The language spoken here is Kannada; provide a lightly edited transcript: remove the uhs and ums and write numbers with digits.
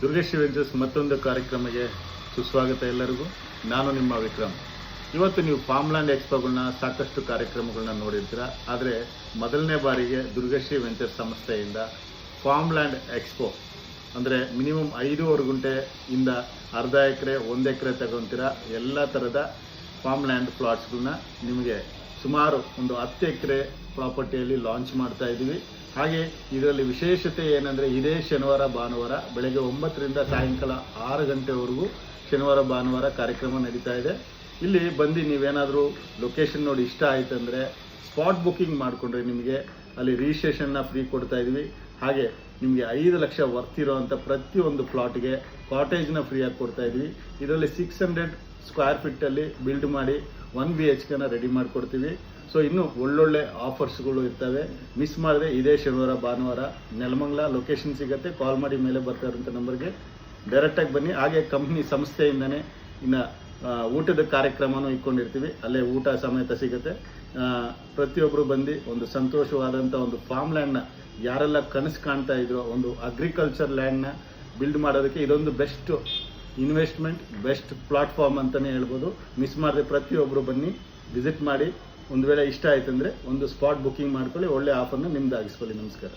ದುರ್ಗಶ್ರೀ ವೆಂಚರ್ಸ್ ಮತ್ತೊಂದು ಕಾರ್ಯಕ್ರಮಕ್ಕೆ ಸುಸ್ವಾಗತ ಎಲ್ಲರಿಗೂ. ನಾನು ನಿಮ್ಮ ವಿಕ್ರಮ್. ಇವತ್ತು ನೀವು ಫಾರ್ಮ್ಲ್ಯಾಂಡ್ ಎಕ್ಸ್ಪೋಗಳನ್ನ ಸಾಕಷ್ಟು ಕಾರ್ಯಕ್ರಮಗಳನ್ನ ನೋಡಿರ್ತೀರ. ಆದರೆ ಮೊದಲನೇ ಬಾರಿಗೆ ದುರ್ಗಶ್ರೀ ವೆಂಚರ್ಸ್ ಸಂಸ್ಥೆಯಿಂದ ಫಾರ್ಮ್ಲ್ಯಾಂಡ್ ಎಕ್ಸ್ಪೋ ಅಂದರೆ ಮಿನಿಮಮ್ 5.5 ಗುಂಟೆಯಿಂದ ಅರ್ಧ ಎಕರೆ 1 ಎಕರೆ ತಗೊತೀರ ಎಲ್ಲ ಥರದ ಫಾರ್ಮ್ಲ್ಯಾಂಡ್ ಪ್ಲಾಟ್ಸ್ಗಳನ್ನ ನಿಮಗೆ ಸುಮಾರು ಒಂದು 10 ಎಕರೆ ಪ್ರಾಪರ್ಟಿಯಲ್ಲಿ ಲಾಂಚ್ ಮಾಡ್ತಾ ಇದ್ದೀವಿ. ಹಾಗೆ ಇದರಲ್ಲಿ ವಿಶೇಷತೆ ಏನಂದರೆ ಇದೇ ಶನಿವಾರ ಭಾನುವಾರ ಬೆಳಗ್ಗೆ 9ರಿಂದ ಸಾಯಂಕಾಲ 6 ಗಂಟೆವರೆಗೂ ಶನಿವಾರ ಭಾನುವಾರ ಕಾರ್ಯಕ್ರಮ ನಡೀತಾ ಇದೆ. ಇಲ್ಲಿ ಬಂದು ನೀವೇನಾದರೂ ಲೊಕೇಶನ್ ನೋಡಿ ಇಷ್ಟ ಆಯ್ತಂದರೆ ಸ್ಪಾಟ್ ಬುಕ್ಕಿಂಗ್ ಮಾಡಿಕೊಂಡ್ರೆ ನಿಮಗೆ ಅಲ್ಲಿ ರಿಜಿಸ್ಟ್ರೇಷನ್ನ ಫ್ರೀ ಕೊಡ್ತಾ ಇದ್ವಿ. ಹಾಗೆ ನಿಮಗೆ 5 ಲಕ್ಷ ವರ್ತ್ ಇರೋವಂಥ ಪ್ರತಿಯೊಂದು ಪ್ಲಾಟ್ಗೆ ಕಾಟೇಜ್ನ ಫ್ರೀಯಾಗಿ ಕೊಡ್ತಾ ಇದ್ವಿ. ಇದರಲ್ಲಿ 600 ಸ್ಕ್ವೇರ್ ಫೀಟಲ್ಲಿ ಬಿಲ್ಡ್ ಮಾಡಿ 1 BHKನ ರೆಡಿ ಮಾಡಿಕೊಡ್ತೀವಿ. ಸೊ ಇನ್ನೂ ಒಳ್ಳೊಳ್ಳೆ ಆಫರ್ಸ್ಗಳು ಇರ್ತವೆ. ಮಿಸ್ ಮಾಡಿದ್ರೆ ಇದೇ ಶನಿವಾರ ಭಾನುವಾರ ನೆಲಮಂಗಲ ಲೊಕೇಶನ್ ಸಿಗುತ್ತೆ. ಕಾಲ್ ಮಾಡಿ ಮೇಲೆ ಬರ್ತಾ ಇರೋಂಥ ನಂಬರ್ಗೆ ಡೈರೆಕ್ಟಾಗಿ ಬನ್ನಿ. ಹಾಗೆ ಕಂಪ್ನಿ ಸಂಸ್ಥೆಯಿಂದನೇ ಇನ್ನು ಊಟದ ಕಾರ್ಯಕ್ರಮನೂ ಇಟ್ಕೊಂಡಿರ್ತೀವಿ. ಅಲ್ಲೇ ಊಟ ಸಮೇತ ಸಿಗುತ್ತೆ. ಪ್ರತಿಯೊಬ್ಬರು ಬಂದು ಒಂದು ಸಂತೋಷವಾದಂಥ ಒಂದು ಫಾರ್ಮ್ ಲ್ಯಾಂಡ್ನ ಯಾರೆಲ್ಲ ಕನಸು ಕಾಣ್ತಾ ಇದ್ರು ಒಂದು ಅಗ್ರಿಕಲ್ಚರ್ ಲ್ಯಾಂಡ್ನ ಬಿಲ್ಡ್ ಮಾಡೋದಕ್ಕೆ ಇದೊಂದು ಬೆಸ್ಟ್ ಇನ್ವೆಸ್ಟ್ಮೆಂಟ್, ಬೆಸ್ಟ್ ಪ್ಲಾಟ್ಫಾರ್ಮ್ ಅಂತಲೇ ಹೇಳ್ಬೋದು. ಮಿಸ್ ಮಾಡದೆ ಪ್ರತಿಯೊಬ್ಬರು ಬನ್ನಿ, ವಿಸಿಟ್ ಮಾಡಿ. ಒಂದು ವೇಳೆ ಇಷ್ಟ ಆಯ್ತಂದರೆ ಒಂದು ಸ್ಪಾಟ್ ಬುಕ್ಕಿಂಗ್ ಮಾಡ್ಕೊಳ್ಳಿ, ಒಳ್ಳೆ ಆಫರ್ನ ನಿಮ್ದು ಆಗಿಸ್ಕೊಳ್ಳಿ. ನಮಸ್ಕಾರ.